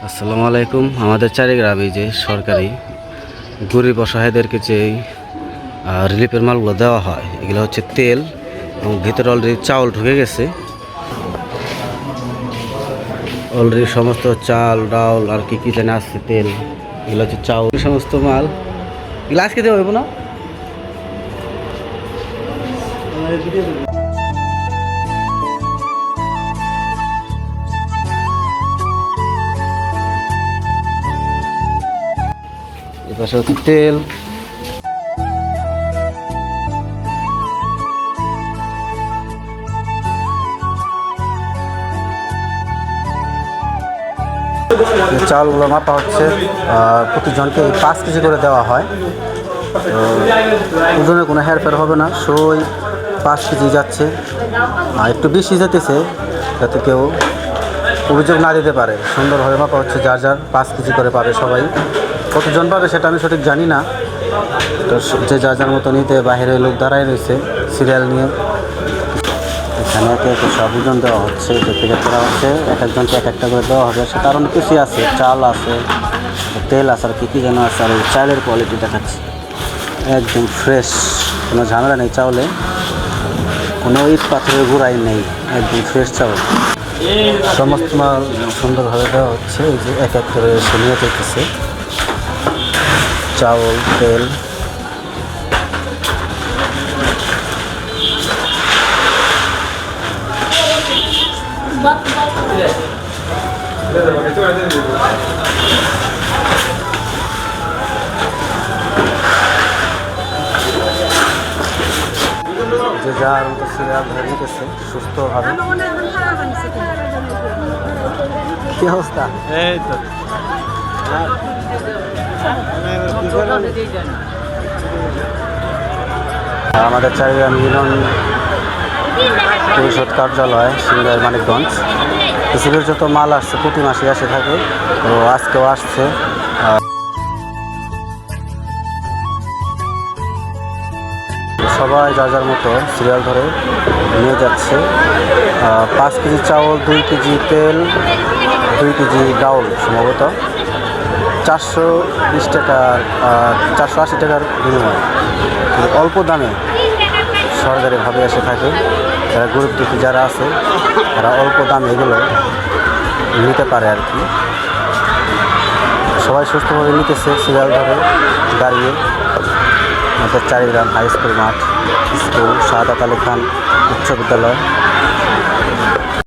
আসসালামু আলাইকুম। আমাদের চারিগ্রামে যে সরকারি গরিব অসহায়দেরকে যে রিলিফের মালগুলো দেওয়া হয়, এগুলো হচ্ছে তেল এবং ভিতরে অলরেডি চাউল ঢুকে গেছে। অলরেডি সমস্ত চাল ডাউল আর কি কি জানে আসছে, তেল, এগুলো হচ্ছে চাউল, সমস্ত মাল এগুলো আজকে দেওয়া হইব না। এপাশে হচ্ছে তেল, চাউলগুলো মাপা হচ্ছে। প্রতিজনকে 5 কেজি করে দেওয়া হয়। তো ওজনে কোনো হেরফের হবে না, সই 5 কেজি যাচ্ছে। একটু বেশি যেতেছে যাতে কেউ অভিযোগ না দিতে পারে। সুন্দরভাবে মাপা হচ্ছে, যার যার 5 কেজি করে পাবে সবাই। কতজন পাবে সেটা আমি সঠিক জানি না। তো যে যার যার মতো নিতে বাইরে লোক দাঁড়ায় রয়েছে সিরিয়াল নিয়ে। এখানে একে একে সব ওজন দেওয়া হচ্ছে, যে প্যাকেট করা হচ্ছে, এক একজনকে এক একটা করে দেওয়া হবে। সেটা অনেক কিছুই আছে, চাল আছে, তেল আছে, আর কী কী যেন আছে। আর এই চালের কোয়ালিটি দেখাচ্ছে একদম ফ্রেশ, কোনো ঝামেলা নেই চাউলে, কোনো ইট পাথরের গুঁড়াই নেই, একদম ফ্রেশ চাউল। সমস্ত মাল সুন্দরভাবে দেওয়া হচ্ছে। এই যে এক এক করে এসে নিয়ে যেতেছে চাউল, তেল। যে যার মতো সিরিয়াল ধরে নিতেছে সুস্থভাবে। কি অবস্থা? এই তো আমাদের চারিগ্রাম ইউনিয়ন পরিষদ কার্যালয়, সিংড়ার মানিকগঞ্জ। পৃথিবীর যত মাল আসছে প্রতি মাসে আসে থাকে, তো আজকেও আসছে। সবাই যার যার মতো সিরিয়াল ধরে নিয়ে যাচ্ছে। 5 কেজি চাউল, 2 কেজি তেল, 2 কেজি ডাউল, সম্ভবত 420 টাকার 480 টাকার বিনিময়। অল্প দামে সরকারিভাবে এসে থাকে। যারা গরিব দুঃখী যারা আছে তারা অল্প দামে এগুলো নিতে পারে আর কি। সবাই সুস্থভাবে নিতেছে সিরিয়াল ধরে দাঁড়িয়ে। আমাদের চারিগ্রাম হাই স্কুল মাঠ, স্কুল শাহাদাত আলী খান উচ্চ বিদ্যালয়।